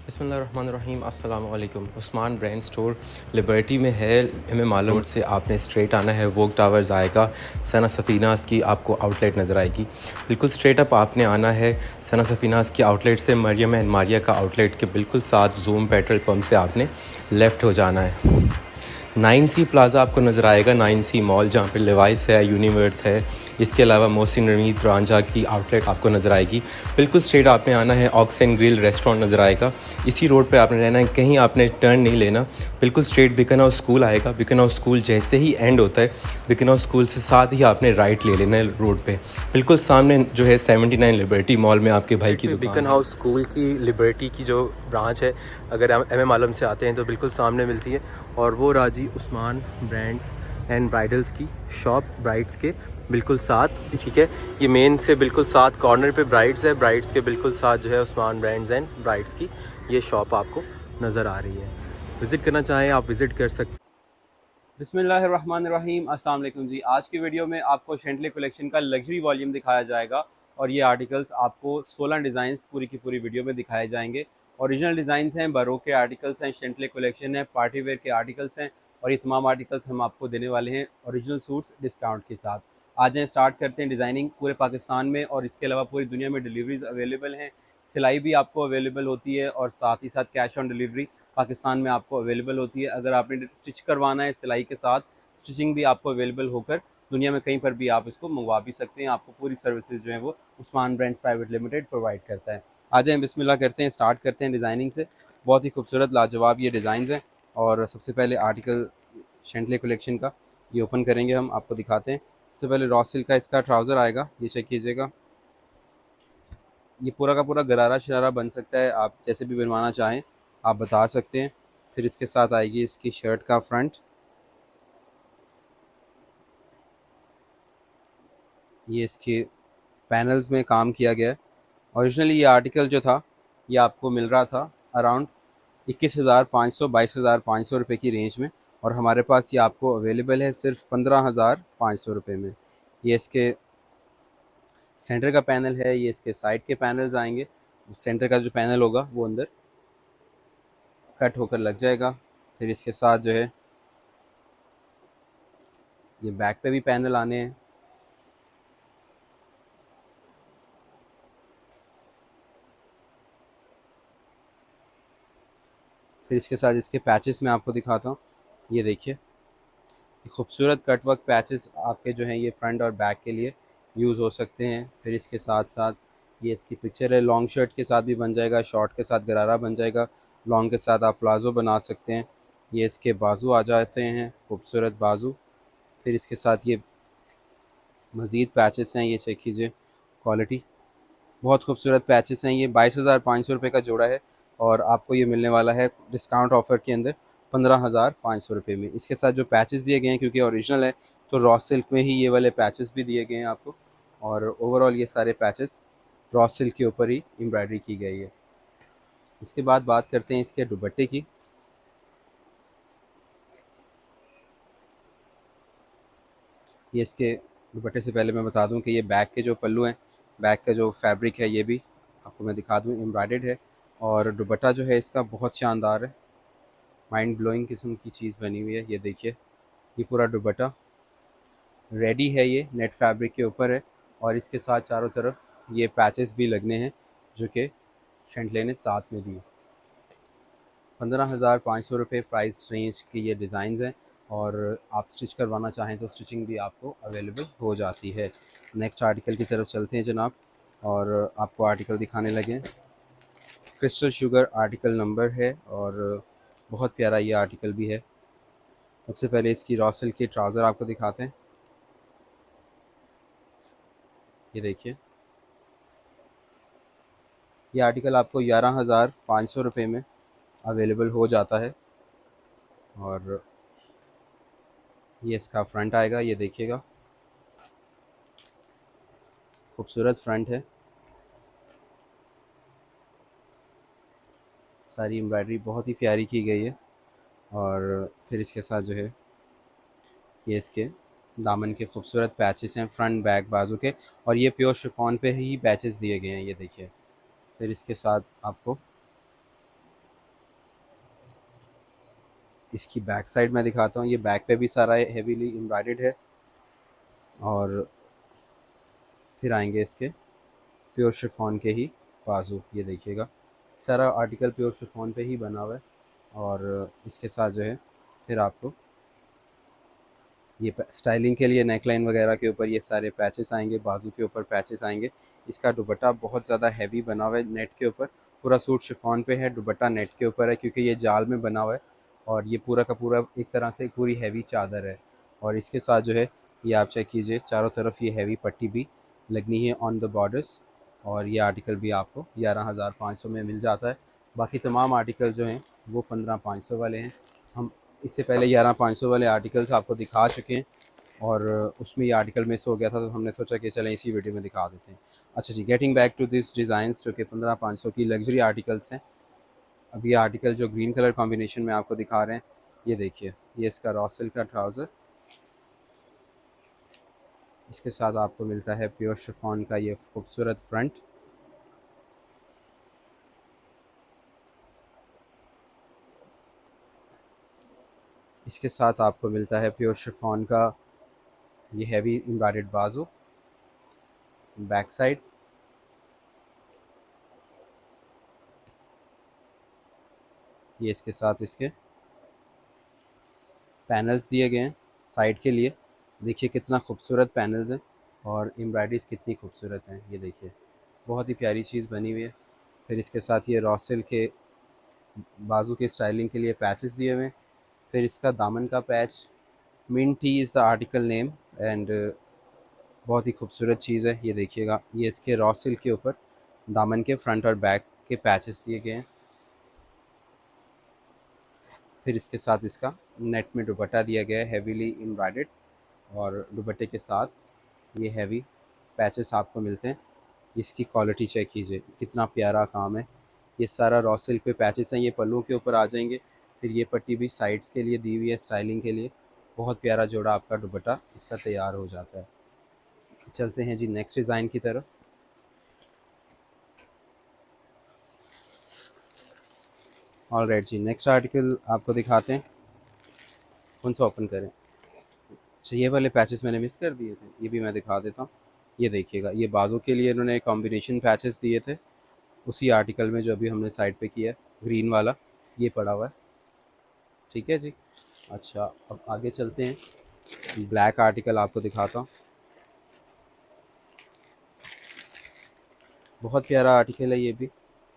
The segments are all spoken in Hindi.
बिस्मिल्लाहिर्रहमानिर्रहीम अस्सलाम वालेकुम। उस्मान ब्रांड स्टोर लिबर्टी में है। हमें मालूम रोड से आपने स्ट्रेट आना है, वोक टावर्स आएगा, सना सफ़ीनास की आपको आउटलेट नज़र आएगी। बिल्कुल स्ट्रेट अप आपने आना है सना सफ़ीनास की आउटलेट से मरियम एंड मारिया का आउटलेट के बिल्कुल साथ जूम पेट्रोल पंप से आपने लेफ़्ट हो जाना है। 9C प्लाज़ा आपको नज़र आएगा, 9C मॉल जहाँ पे लिवाइस है, यूनिवर्थ है। इसके अलावा मोहसिन रमीद रांझा की आउटलेट आपको नज़र आएगी। बिल्कुल स्ट्रेट आपने आना है, ऑक्स एंड ग्रिल रेस्टोरेंट नज़र आएगा। इसी रोड पे आपने रहना है, कहीं आपने टर्न नहीं लेना। बिल्कुल स्ट्रेट बिकन हाउस स्कूल आएगा। बिकन हाउस स्कूल जैसे ही एंड होता है, बिकन हाउस स्कूल से साथ ही आपने राइट ले लेना है रोड पे। बिल्कुल सामने जो है 79 लिबर्टी मॉल में आपके भाई की दुकान बिकन हाउस स्कूल की लिबर्टी की जो ब्रांच है, अगर एम एम आलम से आते हैं तो बिल्कुल सामने मिलती है। और वो राजी उस्मान ब्रांड्स एंड ब्राइडल्स की शॉप, ब्राइड्स के बिल्कुल साथ, ठीक है। ये मेन से बिल्कुल साथ कॉर्नर पे ब्राइड्स है, ब्राइड्स के बिल्कुल साथ जो है उस्मान ब्रांड्स एंड ब्राइड्स की ये शॉप आपको नज़र आ रही है। विज़िट करना चाहें आप विज़िट कर सकते। बिस्मिल्लाहिर्रहमानिर्रहीम, अस्सलाम वालेकुम जी। आज की वीडियो में आपको शेंटले कलेक्शन का लग्जरी वॉल्यूम दिखाया जाएगा और ये आर्टिकल्स आपको 16 डिज़ाइंस पूरी की पूरी वीडियो में दिखाए जाएंगे। ओरिजिनल डिज़ाइंस हैं, बरोक के आर्टिकल्स हैं, शेंटले कलेक्शन है, पार्टी वेयर के आर्टिकल्स हैं और ये तमाम आर्टिकल्स हम आपको देने वाले हैं ओरिजिनल सूट्स डिस्काउंट के साथ। आ जाएँ, स्टार्ट करते हैं। डिज़ाइनिंग पूरे पाकिस्तान में और इसके अलावा पूरी दुनिया में डिलीवरीज अवेलेबल हैं। सिलाई भी आपको अवेलेबल होती है और साथ ही साथ कैश ऑन डिलीवरी पाकिस्तान में आपको अवेलेबल होती है। अगर आपने स्टिच करवाना है सिलाई के साथ, स्टिचिंग भी आपको अवेलेबल होकर दुनिया में कहीं पर भी आप इसको मंगवा भी सकते हैं। आपको पूरी सर्विसेज जो है वो Usman brands private limited provide करता है। आ जाएँ, बिस्मिल्लाह करते हैं, स्टार्ट करते हैं डिज़ाइनिंग से। बहुत ही खूबसूरत लाजवाब ये डिज़ाइन हैं और सबसे पहले आर्टिकल शेंटले कलेक्शन का ये ओपन करेंगे, हम आपको दिखाते हैं। सबसे पहले रॉ सिल्क का इसका ट्राउज़र आएगा, ये चेक कीजिएगा। ये पूरा का पूरा गरारा शरारा बन सकता है, आप जैसे भी बनवाना चाहें आप बता सकते हैं। फिर इसके साथ आएगी इसकी शर्ट का फ्रंट, ये इसके पैनल्स में काम किया गया है। ओरिजिनली ये आर्टिकल जो था ये आपको मिल रहा था अराउंड 21,500 22,500 रुपये की रेंज में और हमारे पास ये आपको अवेलेबल है सिर्फ 15,500 रुपये में। ये इसके सेंटर का पैनल है, ये इसके साइड के पैनल्स आएंगे। सेंटर का जो पैनल होगा वो अंदर कट होकर लग जाएगा। फिर इसके साथ जो है ये बैक पे भी पैनल आने हैं। फिर इसके साथ इसके पैचेस मैं आपको दिखाता हूँ, ये देखिए। ये खूबसूरत कटवर्क पैचेस आपके जो हैं ये फ्रंट और बैक के लिए यूज़ हो सकते हैं। फिर इसके साथ साथ ये इसकी पिक्चर है, लॉन्ग शर्ट के साथ भी बन जाएगा, शॉर्ट के साथ गरारा बन जाएगा, लॉन्ग के साथ आप प्लाज़ो बना सकते हैं। ये इसके बाजू आ जाते हैं, खूबसूरत बाजू। फिर इसके साथ ये मज़ीद पैचेस हैं, ये चेक कीजिए, क्वालिटी बहुत खूबसूरत पैचेस हैं। ये 22,500 रुपये का जोड़ा है और आपको ये मिलने वाला है डिस्काउंट ऑफ़र के अंदर 15,500 रुपये में। इसके साथ जो पैचेस दिए गए हैं, क्योंकि ओरिजिनल है तो रॉ सिल्क में ही ये वाले पैचेस भी दिए गए हैं आपको। और ओवरऑल ये सारे पैचेस रॉ सिल्क के ऊपर ही एम्ब्रॉयडरी की गई है। इसके बाद बात करते हैं इसके दुपट्टे की। ये इसके दुपट्टे से पहले मैं बता दूं कि ये बैक के जो पल्लू हैं, बैक का जो फैब्रिक है ये भी आपको मैं दिखा दूं एम्ब्रॉयडर्ड है। और दुपट्टा जो है इसका बहुत शानदार है, माइंड ब्लोइंग किस्म की चीज़ बनी हुई है। ये देखिए, ये पूरा दुपट्टा रेडी है, ये नेट फैब्रिक के ऊपर है और इसके साथ चारों तरफ ये पैचेस भी लगने हैं जो कि शेंटले ने साथ में दिए। 15,500 रुपये प्राइस रेंज के ये डिज़ाइंस हैं और आप स्टिच करवाना चाहें तो स्टिचिंग भी आपको अवेलेबल हो जाती है। नेक्स्ट आर्टिकल की तरफ चलते हैं जनाब और आपको आर्टिकल दिखाने लगे। क्रिस्टल शुगर आर्टिकल नंबर है और बहुत प्यारा ये आर्टिकल भी है। सबसे पहले इसकी रॉ सिल्क के ट्राउज़र आपको दिखाते हैं, ये देखिए। ये आर्टिकल आपको 11,500 रुपये में अवेलेबल हो जाता है और ये इसका फ्रंट आएगा, ये देखिएगा, खूबसूरत फ्रंट है। सारी एम्ब्रॉयडरी बहुत ही प्यारी की गई है और फिर इसके साथ जो है ये इसके दामन के खूबसूरत पैचेस हैं फ्रंट बैक बाजू के और ये प्योर शिफॉन पे ही पैचेस दिए गए हैं, ये देखिए। फिर इसके साथ आपको इसकी बैक साइड मैं दिखाता हूँ। ये बैक पे भी सारा हेवीली एम्ब्रॉयडर्ड है। और फिर आएंगे इसके प्योर शिफॉन के ही बाजू। ये देखिएगा सारा आर्टिकल प्योर शिफॉन पे ही बना हुआ है। और इसके साथ जो है फिर आपको ये स्टाइलिंग के लिए नेक लाइन वगैरह के ऊपर ये सारे पैचेस आएंगे, बाजू के ऊपर पैचेस आएंगे। इसका दुपट्टा बहुत ज़्यादा हैवी बना हुआ है नेट के ऊपर। पूरा सूट शिफॉन पे है, दुपट्टा नेट के ऊपर है क्योंकि ये जाल में बना हुआ है। और ये पूरा का पूरा एक तरह से पूरी हैवी चादर है। और इसके साथ जो है ये आप चेक कीजिए, चारों तरफ ये हैवी पट्टी भी लगनी है ऑन द बॉर्डर्स। और ये आर्टिकल भी आपको 11,500 में मिल जाता है। बाकी तमाम आर्टिकल जो हैं वो 15,500 वाले हैं। हम इससे पहले 11,500 वाले आर्टिकल्स आपको दिखा चुके हैं और उसमें ये आर्टिकल मिस हो गया था, तो हमने सोचा कि चलें इसी वीडियो में दिखा देते हैं। अच्छा जी, getting back to this designs जो कि 15,500 की लग्जरी आर्टिकल्स हैं। अब ये आर्टिकल जो ग्रीन कलर कॉम्बिनेशन में आपको दिखा रहे हैं, ये देखिए, ये इसका रॉ सिल्क का ट्राउज़र। इसके साथ आपको मिलता है प्योर शिफॉन का ये खूबसूरत फ्रंट। इसके साथ आपको मिलता है प्योर शिफॉन का ये हैवी एम्ब्रॉयडर्ड बाजू। बैक साइड ये इसके साथ इसके पैनल्स दिए गए हैं साइड के लिए। देखिए कितना खूबसूरत पैनल्स हैं और एम्ब्रॉयडरीज कितनी खूबसूरत हैं। ये देखिए बहुत ही प्यारी चीज़ बनी हुई है। फिर इसके साथ ये रॉसल के बाजू के स्टाइलिंग के लिए पैचेस दिए हुए हैं। फिर इसका दामन का पैच, मिन T is the article name and बहुत ही खूबसूरत चीज़ है। ये देखिएगा, ये इसके रॉसल के ऊपर दामन के फ्रंट और बैक के पैचेस दिए गए हैं। फिर इसके साथ इसका नेट में दुपट्टा दिया गया है हेवीली एम्ब्रॉयडर्ड। और दुपट्टे के साथ ये हैवी पैचेस आपको मिलते हैं। इसकी क्वालिटी चेक कीजिए, कितना प्यारा काम है। ये सारा रॉ सिल्क पे पैचेस हैं, ये पल्लू के ऊपर आ जाएंगे। फिर ये पट्टी भी साइड्स के लिए दी हुई है स्टाइलिंग के लिए। बहुत प्यारा जोड़ा आपका दुपट्टा इसका तैयार हो जाता है। चलते हैं जी नेक्स्ट डिज़ाइन की तरफ। ऑलराइट जी, नेक्स्ट आर्टिकल आपको दिखाते हैं। कौन सा ओपन करें? अच्छा, ये वाले पैचेस मैंने मिस कर दिए थे, ये भी मैं दिखा देता हूँ। ये देखिएगा, ये बाजू के लिए इन्होंने कॉम्बिनेशन पैचेस दिए थे उसी आर्टिकल में जो अभी हमने साइड पे किया है, ग्रीन वाला ये पड़ा हुआ है। ठीक है जी। अच्छा, अब आगे चलते हैं। ब्लैक आर्टिकल आपको दिखाता हूँ। बहुत प्यारा आर्टिकल है ये भी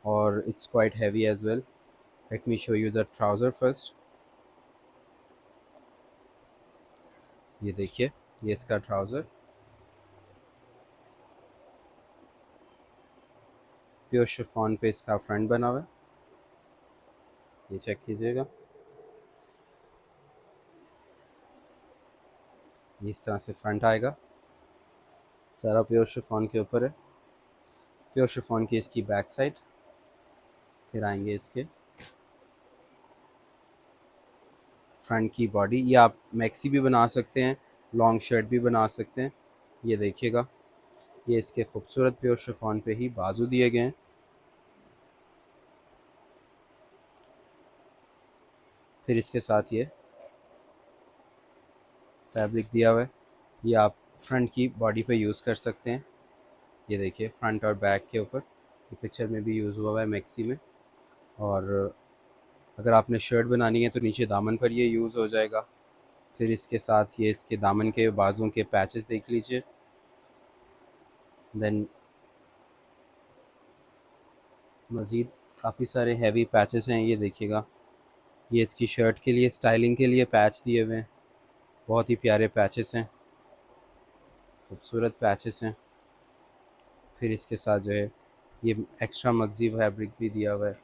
और it's quite heavy as well. Let me show you the trouser first. ये देखिए, ये इसका ट्राउज़र प्योर शिफॉन पे इसका फ्रंट बना हुआ है। ये चेक कीजिएगा, ये इस तरह से फ्रंट आएगा, सारा प्योर शिफॉन के ऊपर है। प्योर शिफॉन की इसकी बैक साइड। फिर आएंगे इसके फ्रंट की बॉडी। ये आप मैक्सी भी बना सकते हैं, लॉन्ग शर्ट भी बना सकते हैं। ये देखिएगा, ये इसके खूबसूरत प्योर शिफॉन पे ही बाजू दिए गए हैं। फिर इसके साथ ये फैब्रिक दिया हुआ है, ये आप फ्रंट की बॉडी पे यूज़ कर सकते हैं। ये देखिए फ्रंट और बैक के ऊपर, ये पिक्चर में भी यूज़ हुआ है मैक्सी में। और अगर आपने शर्ट बनानी है तो नीचे दामन पर ये यूज़ हो जाएगा। फिर इसके साथ ये इसके दामन के बाजुओं के पैचेस देख लीजिए। देन मज़ीद काफ़ी सारे हैवी पैचेस हैं। ये देखिएगा, ये इसकी शर्ट के लिए स्टाइलिंग के लिए पैच दिए हुए हैं। बहुत ही प्यारे पैचेस हैं, खूबसूरत पैचेस हैं। फिर इसके साथ जो है ये एक्स्ट्रा मगज़ी फैब्रिक भी दिया हुआ है।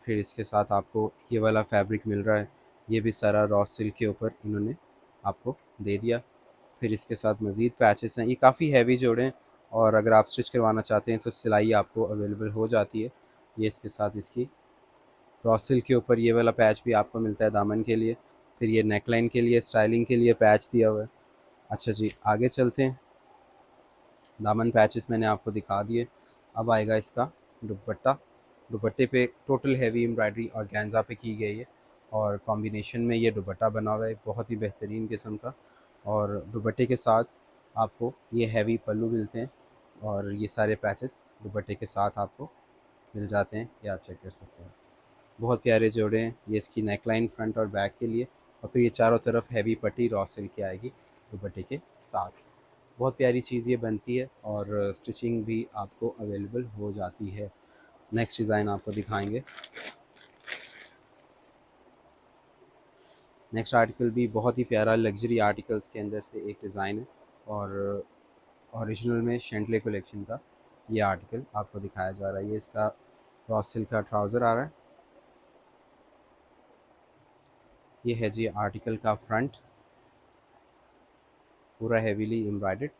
फिर इसके साथ आपको ये वाला फैब्रिक मिल रहा है, ये भी सारा रॉ सिल्क के ऊपर इन्होंने आपको दे दिया। फिर इसके साथ मज़ीद पैचेस हैं, ये काफ़ी हैवी जोड़े हैं और अगर आप स्टिच करवाना चाहते हैं तो सिलाई आपको अवेलेबल हो जाती है। ये इसके साथ इसकी रॉ सिल्क के ऊपर ये वाला पैच भी आपको मिलता है दामन के लिए। फिर ये नेकलाइन के लिए स्टाइलिंग के लिए पैच दिया हुआ है। अच्छा जी, आगे चलते हैं। दामन पैचेस मैंने आपको दिखा दिए। अब आएगा इसका दुपट्टा। दुपट्टे पे टोटल हैवी एम्ब्रॉयडरी और ऑर्गेन्जा पे की गई है और कॉम्बिनेशन में ये दुपट्टा बना हुआ है बहुत ही बेहतरीन किस्म का। और दुपट्टे के साथ आपको ये हैवी पल्लू मिलते हैं और ये सारे पैचेस दुपट्टे के साथ आपको मिल जाते हैं, ये आप चेक कर सकते हैं। बहुत प्यारे जोड़े हैं। ये इसकी नेकलाइन फ्रंट और बैक के लिए, और फिर ये चारों तरफ हैवी पट्टी रॉ सिल्क की आएगी दुपट्टे के साथ। बहुत प्यारी चीज़ ये बनती है और स्टिचिंग भी आपको अवेलेबल हो जाती है। नेक्स्ट डिज़ाइन आपको दिखाएंगे। नेक्स्ट आर्टिकल भी बहुत ही प्यारा लग्जरी आर्टिकल्स के अंदर से एक डिज़ाइन है और ओरिजिनल में शेंटले कलेक्शन का ये आर्टिकल आपको दिखाया जा रहा है। ये इसका रॉ सिल्क का ट्राउज़र आ रहा है। ये है जी आर्टिकल का फ्रंट, पूरा हेवीली एम्ब्रॉयडर्ड।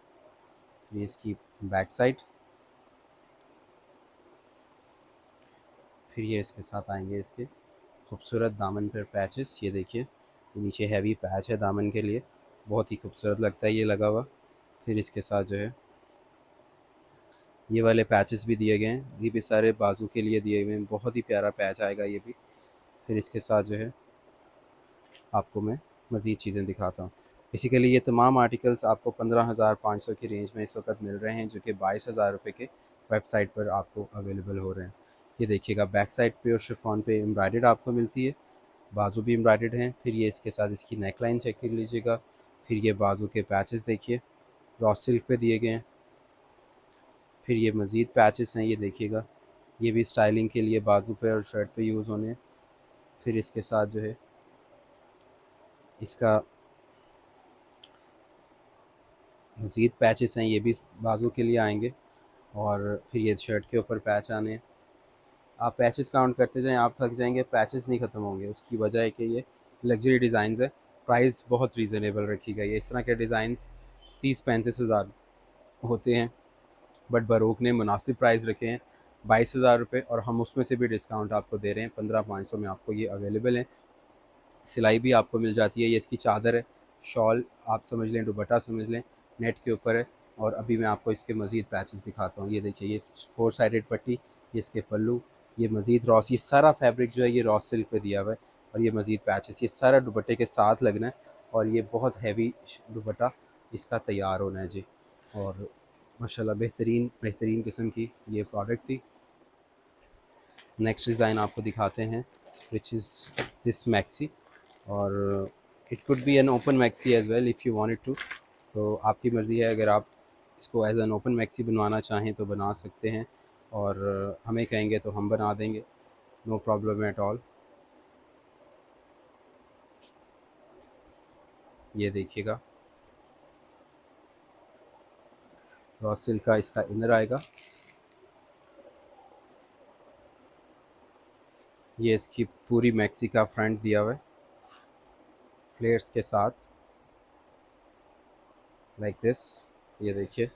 ये इसकी बैक साइड, फिर ये इसके साथ आएंगे इसके खूबसूरत दामन पर पैचेस। ये देखिए, ये नीचे हैवी पैच है दामन के लिए, बहुत ही खूबसूरत लगता है ये लगा हुआ। फिर इसके साथ जो है ये वाले पैचेस भी दिए गए हैं, ये भी सारे बाजू के लिए दिए हुए हैं। बहुत ही प्यारा पैच आएगा ये भी। फिर इसके साथ जो है आपको मैं मज़ीद चीज़ें दिखाता हूँ। बेसिकली ये तमाम आर्टिकल्स आपको 15,500 की रेंज में इस वक्त मिल रहे हैं, जो कि 22,000 रुपये के वेबसाइट पर आपको अवेलेबल हो रहे हैं। ये देखिएगा, बैक साइड पे और शिफॉन पे एम्ब्रॉयडर्ड आपको मिलती है, बाजू भी एम्ब्रॉयडर्ड हैं। फिर ये इसके साथ इसकी नेकलाइन चेक कर लीजिएगा। फिर ये बाजू के पैचेस देखिए, रॉ सिल्क पे दिए गए हैं। फिर ये मज़ीद पैचेस हैं, ये देखिएगा, ये भी स्टाइलिंग के लिए बाजू पे और शर्ट पे यूज़ होने हैं। फिर इसके साथ जो है इसका मज़ीद पैचेस हैं, ये भी बाजू के लिए आएंगे। और फिर ये शर्ट के ऊपर पैच आने हैं। आप पैचेस काउंट करते जाएं, आप थक जाएंगे, पैचेस नहीं ख़त्म होंगे। उसकी वजह है कि ये लग्जरी डिज़ाइंस है, प्राइस बहुत रीज़नेबल रखी गई है। इस तरह के डिज़ाइंस 30-35 हज़ार होते हैं, बट बरोक ने मुनासिब प्राइस रखे हैं 22,000 रुपये, और हम उसमें से भी डिस्काउंट आपको दे रहे हैं। 15,500 में आपको ये अवेलेबल है। सिलाई भी आपको मिल जाती है। ये इसकी चादर है, शॉल आप समझ लें, दुपट्टा समझ लें, नेट के ऊपर है। और अभी मैं आपको इसके मज़ीद पैचेस दिखाता हूँ। ये देखिए, ये 4 साइडेड पट्टी, ये इसके पल्लू, ये मज़ीद रॉस, ये सारा फैब्रिक जो है ये रॉस सिल्क पे दिया हुआ है। और ये मज़ीद पैचेस, ये सारा दुपट्टे के साथ लगना है। और ये बहुत हैवी दुपट्टा इसका तैयार होना है जी। और माशाल्लाह बेहतरीन बेहतरीन किस्म की ये प्रोडक्ट थी। नेक्स्ट डिज़ाइन आपको दिखाते हैं, विच इज़ दिस मैक्सी। और it could be an open maxi as well if you wanted to. तो आपकी मर्ज़ी है, अगर आप इसको एज एन ओपन मैक्सी बनवाना चाहें तो बना सकते हैं, और हमें कहेंगे तो हम बना देंगे, नो प्रॉब्लम एट ऑल। ये देखिएगा, रॉ सिल्क का इसका इनर आएगा। ये इसकी पूरी मैक्सी का फ्रंट दिया हुआ है फ्लेयर्स के साथ, लाइक दिस। ये देखिए,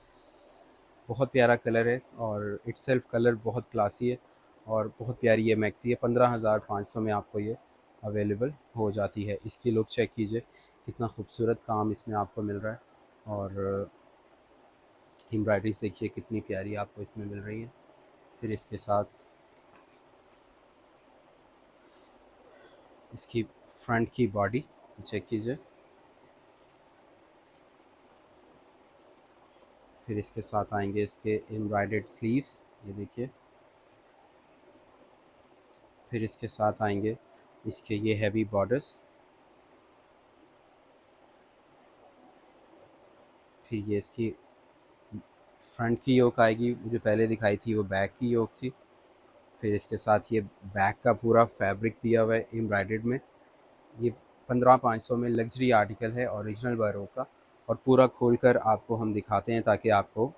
बहुत प्यारा कलर है और इट्सेल्फ कलर बहुत क्लासी है और बहुत प्यारी ये मैक्सी है। 15,500 में आपको ये अवेलेबल हो जाती है। इसकी लुक चेक कीजिए, कितना खूबसूरत काम इसमें आपको मिल रहा है। और एम्ब्रॉयडरीज देखिए कितनी प्यारी आपको इसमें मिल रही है। फिर इसके साथ इसकी फ्रंट की बॉडी चेक कीजिए। फिर इसके साथ आएंगे इसके एम्ब्रॉयडर्ड स्लीव्स, ये देखिए। फिर इसके साथ आएंगे इसके ये हैवी बॉर्डर्स। फिर ये इसकी फ्रंट की योक आएगी, मुझे पहले दिखाई थी वो बैक की योक थी। फिर इसके साथ ये बैक का पूरा फैब्रिक दिया हुआ है एम्ब्रॉयडर्ड में। ये 15,500 में लग्जरी आर्टिकल है, ओरिजिनल बरोक का। और पूरा खोलकर आपको हम दिखाते हैं ताकि आपको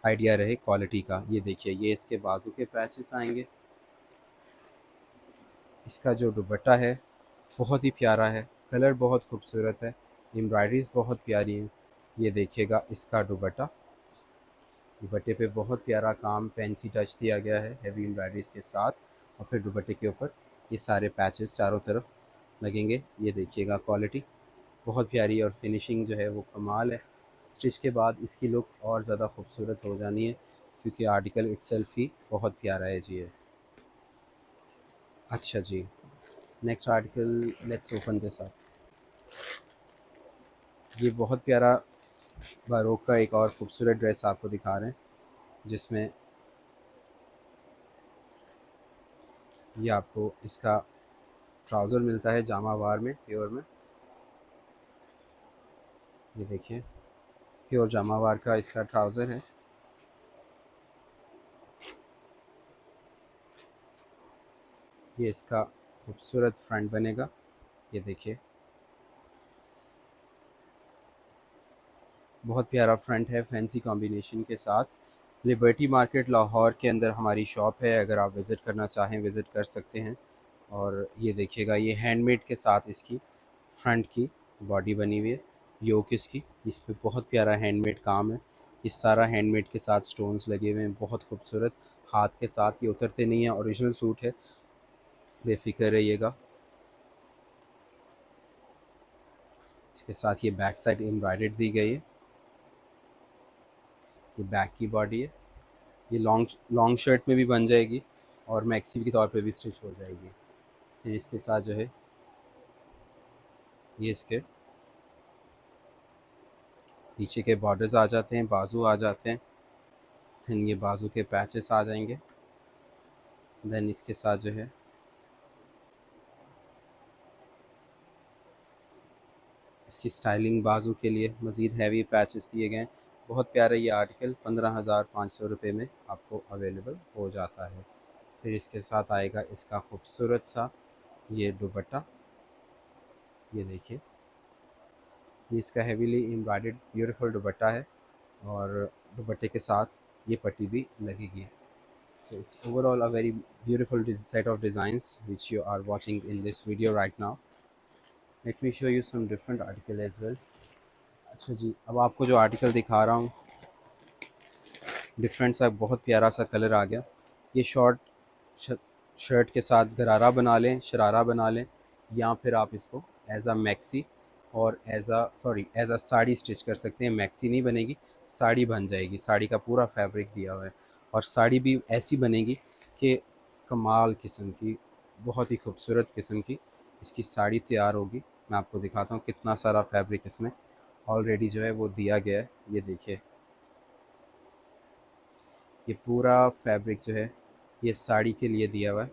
आइडिया रहे क्वालिटी का। ये देखिए, ये इसके बाजू के पैचेस आएंगे। इसका जो दुपट्टा है बहुत ही प्यारा है, कलर बहुत खूबसूरत है, एम्ब्रॉयडरीज बहुत प्यारी हैं। ये देखिएगा इसका दुपट्टा, दुपट्टे पे बहुत प्यारा काम, फैंसी टच दिया गया है हैवी एम्ब्रॉयडरीज के साथ। और फिर दुपट्टे के ऊपर ये सारे पैचेस चारों तरफ लगेंगे। ये देखिएगा, क्वालिटी बहुत प्यारी और फिनिशिंग जो है वो कमाल है। स्टिच के बाद इसकी लुक और ज़्यादा खूबसूरत हो जानी है, क्योंकि आर्टिकल इट्सेल्फ ही बहुत प्यारा है जी। अच्छा जी, next article, let's open this up. ये बहुत प्यारा बारोक का एक और खूबसूरत ड्रेस आपको दिखा रहे हैं, जिसमें ये आपको इसका ट्राउज़र मिलता है जामावार में, प्योर में। ये देखिए, प्योर जामावार का इसका ट्राउज़र है। ये इसका खूबसूरत फ्रंट बनेगा। ये देखिए, बहुत प्यारा फ्रंट है फैंसी कॉम्बिनेशन के साथ। लिबर्टी मार्केट लाहौर के अंदर हमारी शॉप है, अगर आप विज़िट करना चाहें विज़िट कर सकते हैं। और ये देखिएगा, ये हैंडमेड के साथ इसकी फ्रंट की बॉडी बनी हुई है, योक इसकी, इस पे बहुत प्यारा हैंडमेड काम है। ये सारा हैंडमेड के साथ स्टोन्स लगे हुए हैं, बहुत खूबसूरत। हाथ के साथ ये उतरते नहीं हैं, ओरिजिनल सूट है, बेफिक्र रहिएगा। इसके साथ ये बैक साइड एम्ब्रॉयडर्ड दी गई है। ये बैक की बॉडी है। ये लॉन्ग लॉन्ग शर्ट में भी बन जाएगी और मैक्सी के तौर पे भी स्टिच हो जाएगी। फिर इसके साथ जो है ये इसके नीचे के बॉर्डर्स आ जाते हैं, बाजू आ जाते हैं। देन ये बाजू के पैचेस आ जाएंगे। देन इसके साथ जो है इसकी स्टाइलिंग बाजू के लिए मज़ीद हैवी पैचेस दिए गए हैं। बहुत प्यारा ये आर्टिकल 15,500 रुपये में आपको अवेलेबल हो जाता है। फिर इसके साथ आएगा इसका खूबसूरत सा ये दुपट्टा। ये देखिए, ये इसका हेवीली एम्ब्रॉयडर्ड ब्यूटीफुल दुपट्टा है और दुपट्टे के साथ ये पट्टी भी लगेगी। So it's overall a very beautiful set of designs which you are watching in this video right now. Let me show you some different article as well. अच्छा जी, अब आपको जो आर्टिकल दिखा रहा हूँ, डिफरेंट सा बहुत प्यारा सा कलर आ गया। ये शॉर्ट शर्ट के साथ गरारा बना लें, शरारा बना लें, या फिर आप इसको एज अ मैक्सी और एज अ साड़ी स्टिच कर सकते हैं। मैक्सी नहीं बनेगी, साड़ी बन जाएगी। साड़ी का पूरा फैब्रिक दिया हुआ है और साड़ी भी ऐसी बनेगी कि कमाल किस्म की, बहुत ही खूबसूरत किस्म की इसकी साड़ी तैयार होगी। मैं आपको दिखाता हूँ कितना सारा फैब्रिक इसमें ऑलरेडी जो है वो दिया गया है। ये देखिए, ये पूरा फैब्रिक जो है ये साड़ी के लिए दिया हुआ है।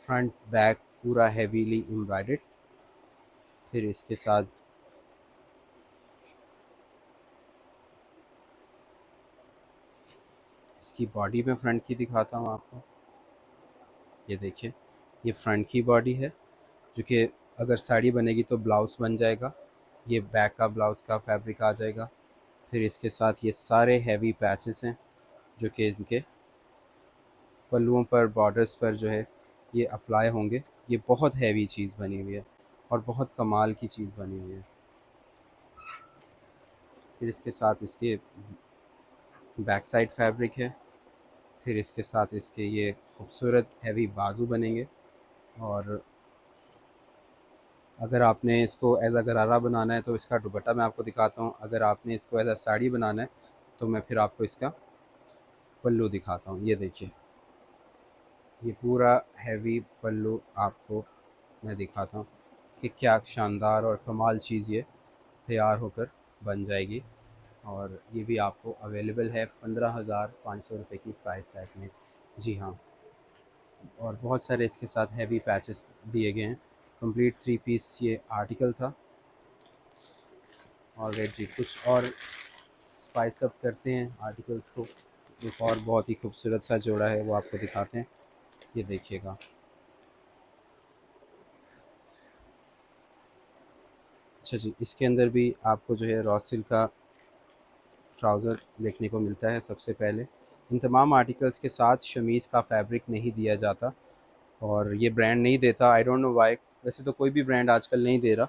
फ्रंट बैक पूरा हैवीली एम्ब्रॉयडर्ड। फिर इसके साथ इसकी बॉडी में फ्रंट की दिखाता हूँ आपको। ये देखिए, ये फ्रंट की बॉडी है, जो कि अगर साड़ी बनेगी तो ब्लाउज़ बन जाएगा। ये बैक का ब्लाउज़ का फैब्रिक आ जाएगा। फिर इसके साथ ये सारे हैवी पैचेस हैं जो कि इनके पल्लुओं पर, बॉर्डर्स पर जो है ये अप्लाई होंगे। ये बहुत हैवी चीज़ बनी हुई है और बहुत कमाल की चीज़ बनी हुई है। फिर इसके साथ इसके बैक साइड फैब्रिक है। फिर इसके साथ इसके ये खूबसूरत हैवी बाजू बनेंगे। और अगर आपने इसको एज अ गरारा बनाना है तो इसका दुपट्टा मैं आपको दिखाता हूँ। अगर आपने इसको एज अ साड़ी बनाना है तो मैं फिर आपको इसका पल्लू दिखाता हूँ। ये देखिए, ये पूरा हैवी पल्लू आपको मैं दिखाता हूँ कि क्या शानदार और कमाल चीज़ ये तैयार होकर बन जाएगी। और ये भी आपको अवेलेबल है 15,500 रुपये की प्राइस टैग में। जी हाँ, और बहुत सारे इसके साथ हैवी पैचेस दिए गए हैं। कंप्लीट 3 पीस ये आर्टिकल था। और रेड जी, कुछ और स्पाइस अप करते हैं आर्टिकल्स को। एक और बहुत ही खूबसूरत सा जोड़ा है वो आपको दिखाते हैं। ये देखिएगा, अच्छा जी, इसके अंदर भी आपको जो है रॉ सिल्क का ट्राउज़र देखने को मिलता है। सबसे पहले इन तमाम आर्टिकल्स के साथ शमीज़ का फैब्रिक नहीं दिया जाता और ये ब्रांड नहीं देता। आई डोंट नो वाई, वैसे तो कोई भी ब्रांड आजकल नहीं दे रहा।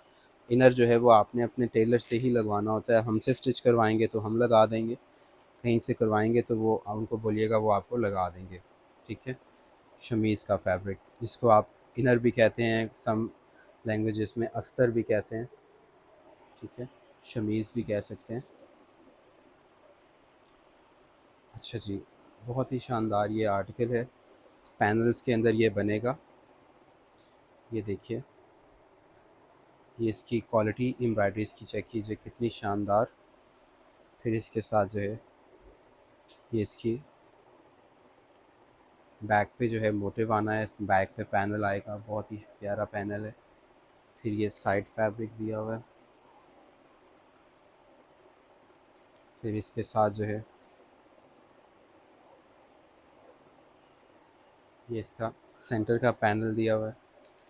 इनर जो है वो आपने अपने टेलर से ही लगवाना होता है। हमसे स्टिच करवाएंगे तो हम लगा देंगे, कहीं से करवाएंगे तो वो उनको बोलिएगा वो आपको लगा देंगे। ठीक है, शमीज़ का फैब्रिक, जिसको आप इनर भी कहते हैं, सम लैंग्वेजेस में अस्तर भी कहते हैं। ठीक है, शमीज़ भी कह सकते हैं। अच्छा जी, बहुत ही शानदार ये आर्टिकल है। पैनल्स के अंदर ये बनेगा। ये देखिए, ये इसकी क्वालिटी एम्ब्रॉयडरीज की चेक कीजिए कितनी शानदार। फिर इसके साथ जो है ये इसकी बैक पे जो है मोटिव आना है, बैक पे पैनल आएगा, बहुत ही प्यारा पैनल है। फिर ये साइड फैब्रिक दिया हुआ है। फिर इसके साथ जो है ये इसका सेंटर का पैनल दिया हुआ है,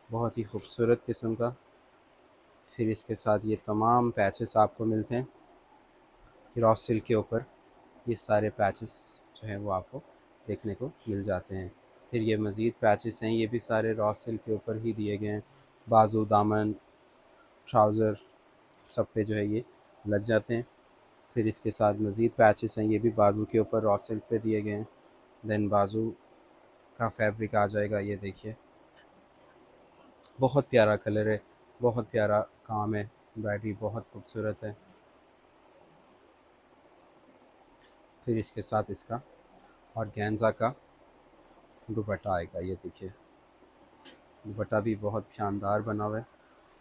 बहुत ही खूबसूरत किस्म का। फिर इसके साथ ये तमाम पैचेस आपको मिलते हैं रॉस सिल्क के ऊपर। ये सारे पैचेस जो हैं वो आपको देखने को मिल जाते हैं। फिर ये मज़ीद पैचेस हैं, ये भी सारे रॉस सिल्क के ऊपर ही दिए गए हैं। बाजू, दामन, ट्राउज़र सब पे जो है ये लग जाते हैं। फिर इसके साथ मज़ीद पैचेस हैं, ये भी बाजू के ऊपर रॉ सिल्क पे दिए गए हैं। देन बाजू का फैब्रिक आ जाएगा, ये देखिए बहुत प्यारा कलर है, बहुत प्यारा काम है, एम्ब्रॉयडरी बहुत खूबसूरत है। फिर इसके साथ इसका ऑर्गेन्जा का दुपट्टा आएगा, ये देखिए दुपट्टा भी बहुत शानदार बना हुआ है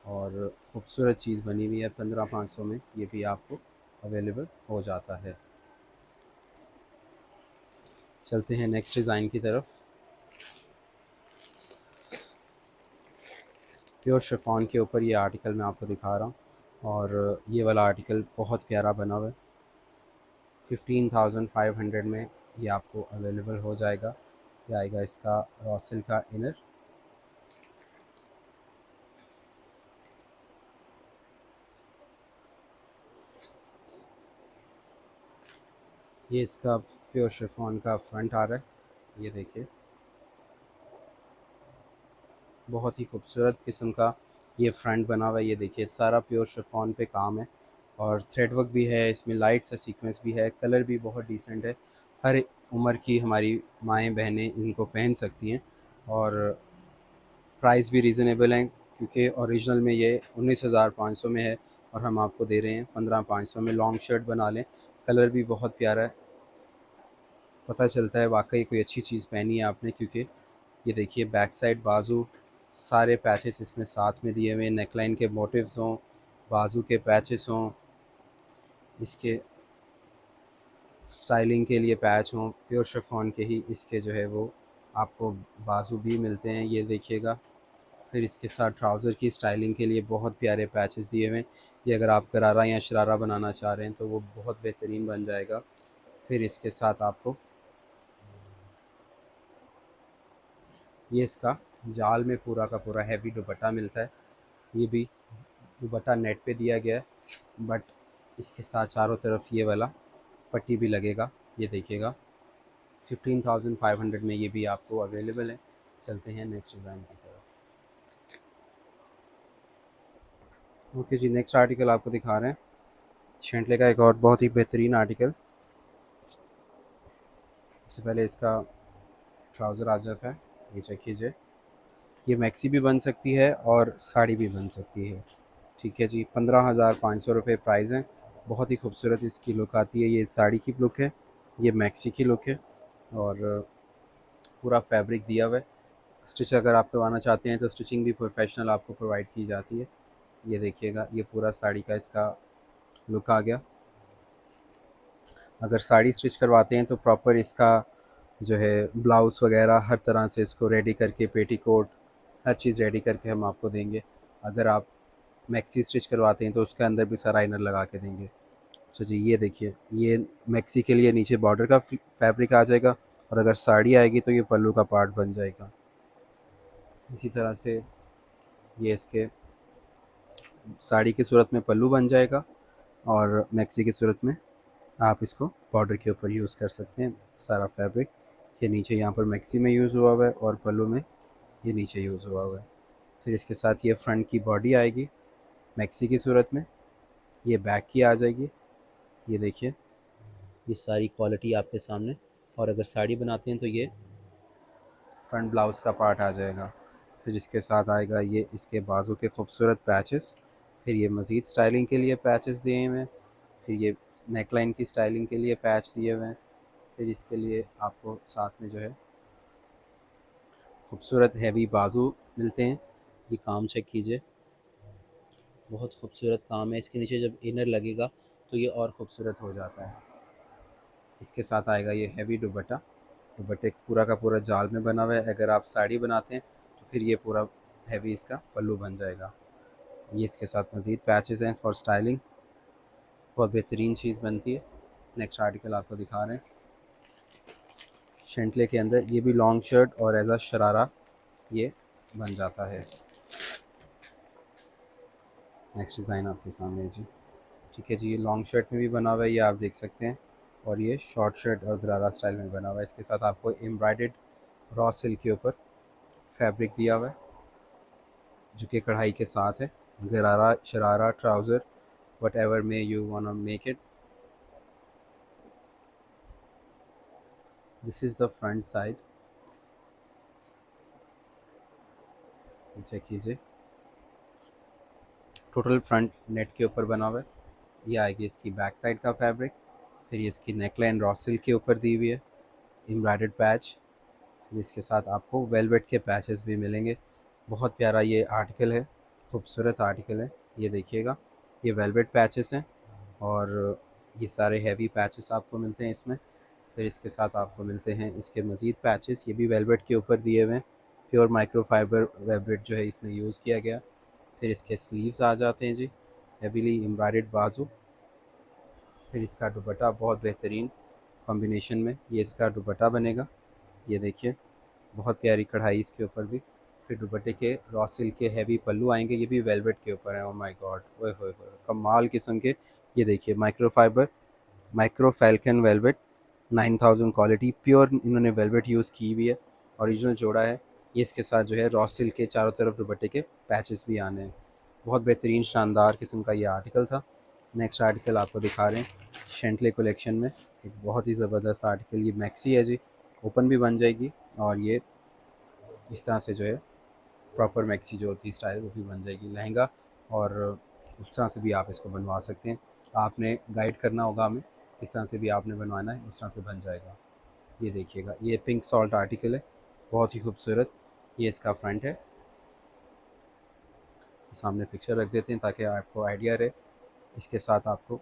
और ख़ूबसूरत चीज़ बनी हुई है। 15,500 में ये भी आपको अवेलेबल हो जाता है। चलते हैं नेक्स्ट डिज़ाइन की तरफ। प्योर शिफॉन के ऊपर ये आर्टिकल मैं आपको दिखा रहा हूँ और ये वाला आर्टिकल बहुत प्यारा बना हुआ है। 15,500 में ये आपको अवेलेबल हो जाएगा। ये आएगा इसका रॉ सिल्क का इनर। ये इसका प्योर शिफॉन का फ्रंट आ रहा है, ये देखिए बहुत ही खूबसूरत किस्म का ये फ्रंट बना हुआ है। ये देखिए सारा प्योर शिफॉन पे काम है और थ्रेड वर्क भी है, इसमें लाइट सा सीक्वेंस भी है, कलर भी बहुत डिसेंट है। हर उम्र की हमारी माएँ बहनें इनको पहन सकती हैं और प्राइस भी रीज़नेबल हैं क्योंकि ओरिजिनल में ये 19,500 में है और हम आपको दे रहे हैं 15,500 में। लॉन्ग शर्ट बना लें, कलर भी बहुत प्यारा है, पता चलता है वाकई कोई अच्छी चीज़ पहनी है आपने। क्योंकि ये देखिए बैक साइड बाजू सारे पैचेस इसमें साथ में दिए हुए हैं, नेकलाइन के मोटिव्स हों, बाजू के पैचेस हों, इसके स्टाइलिंग के लिए पैच हों, प्योर शिफॉन के ही इसके जो है वो आपको बाजू भी मिलते हैं, ये देखिएगा। फिर इसके साथ ट्राउज़र की स्टाइलिंग के लिए बहुत प्यारे पैचेस दिए हुए हैं। ये अगर आप गरारा या शरारा बनाना चाह रहे हैं तो वो बहुत बेहतरीन बन जाएगा। फिर इसके साथ आपको ये इसका जाल में पूरा का पूरा हैवी दुपट्टा मिलता है। ये भी दुपट्टा नेट पे दिया गया है बट इसके साथ चारों तरफ ये वाला पट्टी भी लगेगा, ये देखिएगा। 15,500 में ये भी आपको अवेलेबल है। चलते हैं नेक्स्ट डिज़ाइन की तरफ। ओके जी, नेक्स्ट आर्टिकल आपको दिखा रहे हैं शेंटले का एक और बहुत ही बेहतरीन आर्टिकल। सबसे पहले इसका ट्राउज़र आ जाता है, ये चेक कीजिए। ये मैक्सी भी बन सकती है और साड़ी भी बन सकती है, ठीक है जी। 15,500 रुपये प्राइस है। बहुत ही खूबसूरत इसकी लुक आती है। ये साड़ी की लुक है, ये मैक्सी की लुक है और पूरा फैब्रिक दिया हुआ है। स्टिच अगर आप करवाना चाहते हैं तो स्टिचिंग भी प्रोफेशनल आपको प्रोवाइड की जाती है। ये देखिएगा, ये पूरा साड़ी का इसका लुक आ गया। अगर साड़ी स्टिच करवाते हैं तो प्रॉपर इसका जो है ब्लाउज़ वगैरह हर तरह से इसको रेडी करके, पेटीकोट हर चीज़ रेडी करके हम आपको देंगे। अगर आप मैक्सी स्टिच करवाते हैं तो उसके अंदर भी सारा इनर लगा के देंगे। अच्छा जी, ये देखिए ये मैक्सी के लिए नीचे बॉर्डर का फैब्रिक आ जाएगा और अगर साड़ी आएगी तो ये पल्लू का पार्ट बन जाएगा। इसी तरह से ये इसके साड़ी की सूरत में पल्लू बन जाएगा और मैक्सी की सूरत में आप इसको बॉर्डर के ऊपर यूज़ कर सकते हैं। सारा फैब्रिक ये नीचे यहाँ पर मैक्सी में यूज़ हुआ हुआ है और पल्लू में ये नीचे यूज़ हुआ हुआ है। फिर इसके साथ ये फ्रंट की बॉडी आएगी मैक्सी की सूरत में, ये बैक की आ जाएगी। ये देखिए ये सारी क्वालिटी आपके सामने। और अगर साड़ी बनाते हैं तो ये फ्रंट ब्लाउज़ का पार्ट आ जाएगा। फिर इसके साथ आएगा ये इसके बाजू के खूबसूरत पैचेस। फिर ये मज़ीद स्टाइलिंग के लिए पैचेस दिए हुए हैं। फिर ये नेकलाइन की स्टाइलिंग के लिए पैच दिए हुए हैं। फिर इसके लिए आपको साथ में जो है खूबसूरत हैवी बाजू मिलते हैं। ये काम चेक कीजिए, बहुत खूबसूरत काम है। इसके नीचे जब इनर लगेगा तो ये और ख़ूबसूरत हो जाता है। इसके साथ आएगा ये हैवी दुपट्टा। दुपट्टे पूरा का पूरा जाल में बना हुआ है। अगर आप साड़ी बनाते हैं तो फिर ये पूरा हैवी इसका पल्लू बन जाएगा। ये इसके साथ मज़ीद पैचेस हैं फॉर स्टाइलिंग, बहुत बेहतरीन चीज़ बनती है। नेक्स्ट आर्टिकल आपको दिखा रहे हैं शेंटले के अंदर। ये भी लॉन्ग शर्ट और एज अ शरारा ये बन जाता है। नेक्स्ट डिज़ाइन आपके सामने है जी। ठीक है जी, ये लॉन्ग शर्ट में भी बना हुआ है, ये आप देख सकते हैं। और ये शॉर्ट शर्ट और गरारा स्टाइल में बना हुआ है। इसके साथ आपको एम्ब्रॉयडर्ड रॉ सिल्क के ऊपर फैब्रिक दिया हुआ है जो कि कढ़ाई के साथ है। Gharara, sharara, trouser, whatever may you want to make it. This is the front side. Check कीजिए, टोटल फ्रंट नेट के ऊपर बना हुआ है। ये आएगी इसकी बैक साइड का फैब्रिक। फिर ये इसकी नेकलाइन रॉ सिल्क के ऊपर दी हुई है, एम्ब्रॉयडर्ड पैच। फिर इसके साथ आपको वेलवेट के पैचेस भी मिलेंगे। बहुत प्यारा ये आर्टिकल है, खूबसूरत आर्टिकल है। ये देखिएगा, ये वेलवेट पैचेस हैं और ये सारे हैवी पैचेस आपको मिलते हैं इसमें। फिर इसके साथ आपको मिलते हैं इसके मज़ीद पैचेस, ये भी वेलवेट के ऊपर दिए हुए हैं। प्योर माइक्रोफाइबर वेलवेट जो है इसमें यूज़ किया गया। फिर इसके स्लीव्स आ जाते हैं जी, हेवीली एम्ब्रॉयडर्ड बाजू। फिर इसका दुपट्टा बहुत बेहतरीन कॉम्बिनेशन में ये इसका दुपट्टा बनेगा। ये देखिए, बहुत प्यारी कढ़ाई इसके ऊपर भी। फिर दुपट्टे के रॉ सिल्क के हैवी पल्लू आएंगे, ये भी वेलवेट के ऊपर है। ओ माय गॉड, ओए होए होए, कमाल किस्म के। ये देखिए, microfibre, micro falcon velvet 9000 quality, pure इन्होंने वेलवेट यूज़ की हुई है, ओरिजिनल जोड़ा है ये। इसके साथ जो है रॉ सिल्क के चारों तरफ दुपट्टे के पैचेस भी आने हैं। बहुत बेहतरीन शानदार किस्म का ये आर्टिकल था। नेक्स्ट आर्टिकल आपको दिखा रहे हैं शेंटले कलेक्शन में एक बहुत ही ज़बरदस्त आर्टिकल। ये मैक्सी है जी, ओपन भी बन जाएगी और ये इस तरह से जो है प्रॉपर मैक्सी जो होती है स्टाइल वो भी बन जाएगी। लहंगा और उस तरह से भी आप इसको बनवा सकते हैं। आपने गाइड करना होगा हमें किस तरह से भी आपने बनवाना है, उस तरह से बन जाएगा। ये देखिएगा, ये पिंक सॉल्ट आर्टिकल है, बहुत ही खूबसूरत। ये इसका फ्रंट है। सामने पिक्चर रख देते हैं ताकि आपको आइडिया रहे। इसके साथ आपको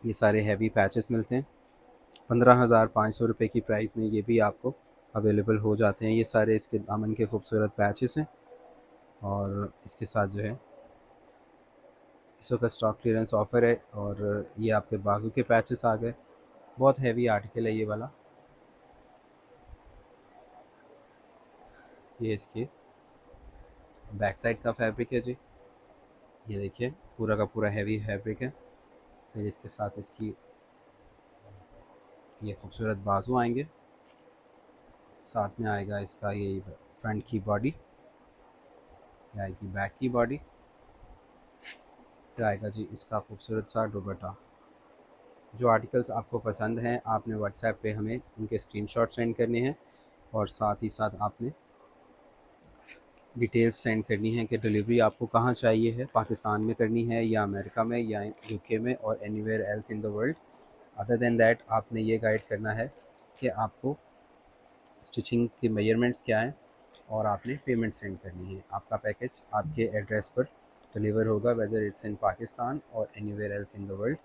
ये सारे हैवी पैचेस मिलते हैं। 15,500 रुपये की प्राइस में ये भी आपको अवेलेबल हो जाते हैं। ये सारे इसके दामन के खूबसूरत पैचेस हैं और इसके साथ जो है इस वक्त स्टॉक क्लियरेंस ऑफ़र है। और ये आपके बाजू के पैचेस आ गए। बहुत हैवी आर्टिकल है ये वाला। ये इसकी बैक साइड का फैब्रिक है जी। ये देखिए, पूरा का पूरा हैवी फैब्रिक है। फिर इसके साथ इसकी ये खूबसूरत बाजू आएंगे। साथ में आएगा इसका ये फ्रंट की बॉडी, ये आएगी बैक की बॉडी। फिर आएगा जी इसका खूबसूरत सा दुपट्टा। जो आर्टिकल्स आपको पसंद हैं आपने व्हाट्सएप पे हमें उनके स्क्रीनशॉट सेंड करने हैं और साथ ही साथ आपने डिटेल्स सेंड करनी है कि डिलीवरी आपको कहाँ चाहिए है, पाकिस्तान में करनी है या अमेरिका में या यूके में और anywhere else in the world. Other than that आपने ये गाइड करना है कि आपको स्टिचिंग के मेजरमेंट्स क्या हैं और आपने पेमेंट सेंड करनी है। आपका पैकेज आपके एड्रेस पर डिलीवर होगा, वेदर इट्स इन पाकिस्तान और anywhere else in the world.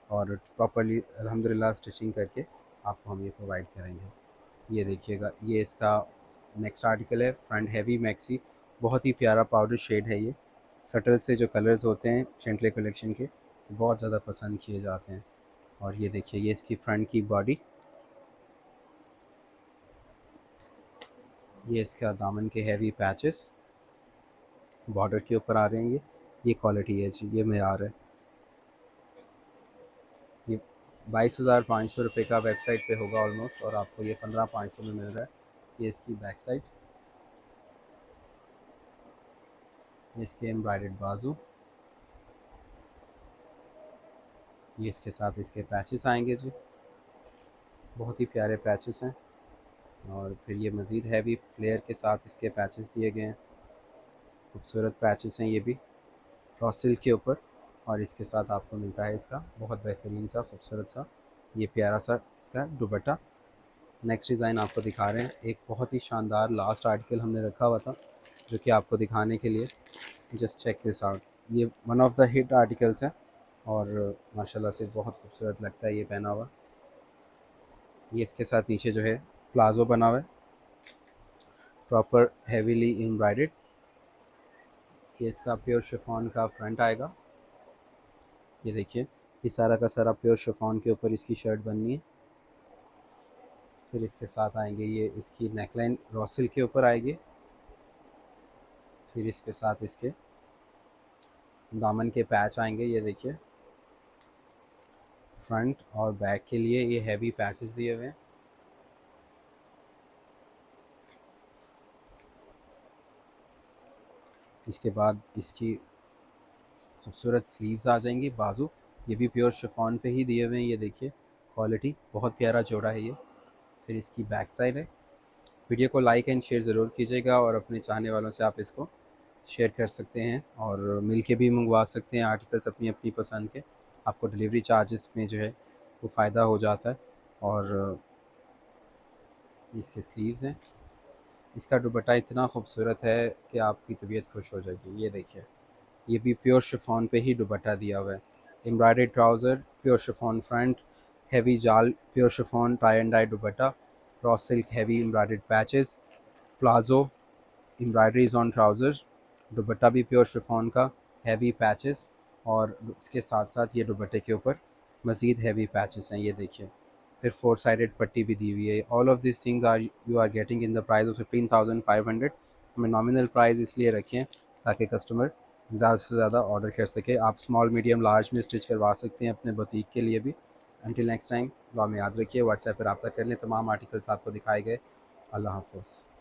और प्रॉपरली अल्हम्दुलिल्लाह स्टिचिंग करके आपको हम ये प्रोवाइड करेंगे। ये देखिएगा, ये इसका नेक्स्ट आर्टिकल है, फ्रंट हैवी मैक्सी। बहुत ही प्यारा पाउडर शेड है ये। सटल से जो कलर्स होते हैं शेंटले कलेक्शन के बहुत ज़्यादा पसंद किए जाते हैं। और ये देखिए, ये इसकी फ्रंट की बॉडी, ये इसका दामन के हैवी पैचेस बॉर्डर के ऊपर आ रहे हैं। ये क्वालिटी है जी, ये मेयार है। ये 22,500 रुपये का वेबसाइट पे होगा ऑलमोस्ट और आपको ये 15,500 में मिल रहा है। ये इसकी बैक साइड, ये इसके एम्ब्रॉयडर्ड बाजू, ये इसके साथ इसके पैचेस आएंगे जी, बहुत ही प्यारे पैचेस हैं। और फिर ये मज़ीद हैवी फ्लेयर के साथ इसके पैचेस दिए गए हैं, खूबसूरत पैचेस हैं ये भी रॉ सिल्क के ऊपर। और इसके साथ आपको मिलता है इसका बहुत बेहतरीन सा खूबसूरत सा ये प्यारा सा इसका दुपट्टा। नेक्स्ट डिज़ाइन आपको दिखा रहे हैं, एक बहुत ही शानदार लास्ट आर्टिकल हमने रखा हुआ था जो कि आपको दिखाने के लिए जस्ट चेक दिस आउट। ये one of the hit articles है और माशाल्लाह से बहुत खूबसूरत लगता है ये पहना हुआ। ये इसके साथ नीचे जो है प्लाजो बना हुआ है, प्रॉपर हेवीली एम्ब्रॉयडर्ड। ये इसका प्योर शिफॉन का फ्रंट आएगा। ये देखिए, ये सारा का सारा प्योर शिफॉन के ऊपर इसकी शर्ट बननी है। फिर इसके साथ आएंगे ये इसकी नेकलाइन रॉ सिल्क के ऊपर आएगी। फिर इसके साथ इसके दामन के पैच आएंगे। ये देखिए, फ्रंट और बैक के लिए ये हैवी पैचेस दिए हुए हैं। इसके बाद इसकी खूबसूरत स्लीव्स आ जाएंगी, बाजू। ये भी प्योर शिफॉन पे ही दिए हुए हैं। ये देखिए, क्वालिटी बहुत प्यारा जोड़ा है ये। फिर इसकी बैक साइड है। वीडियो को लाइक एंड शेयर ज़रूर कीजिएगा और अपने चाहने वालों से आप इसको शेयर कर सकते हैं और मिल के भी मंगवा सकते हैं आर्टिकल्स अपनी अपनी पसंद के। आपको डिलीवरी चार्जेस में जो है वो फ़ायदा हो जाता है। और इसके स्लीव्स हैं। इसका दुपट्टा इतना खूबसूरत है कि आपकी तबीयत खुश हो जाएगी। ये देखिए, ये भी प्योर शिफॉन पे ही दुपट्टा दिया हुआ है। Embroidered trouser, pure chiffon front, heavy जाल pure chiffon tie and dye dupatta, raw silk heavy embroidered patches, palazzo embroideries on trousers, dupatta भी प्योर शिफॉन का, हैवी पैचेस। और इसके साथ साथ ये दुपट्टे के ऊपर मज़ीद हैवी पैचेस हैं। ये देखिए, फिर 4 साइडेड पट्टी भी दी हुई है। All of this things are you are getting in the price of 15,500। हमें नॉमिनल प्राइस इसलिए रखें ताकि कस्टमर ज़्यादा से ज़्यादा ऑर्डर कर सके। आप स्मॉल मीडियम लार्ज में स्टिच करवा सकते हैं अपने बुटीक के लिए भी। अंटिल नेक्स्ट टाइम, दुआ में याद रखिए, व्हाट्सएप पर रब्ता कर लें। तमाम आर्टिकल्स आपको दिखाए गए। अल्लाह हाफ़िज़।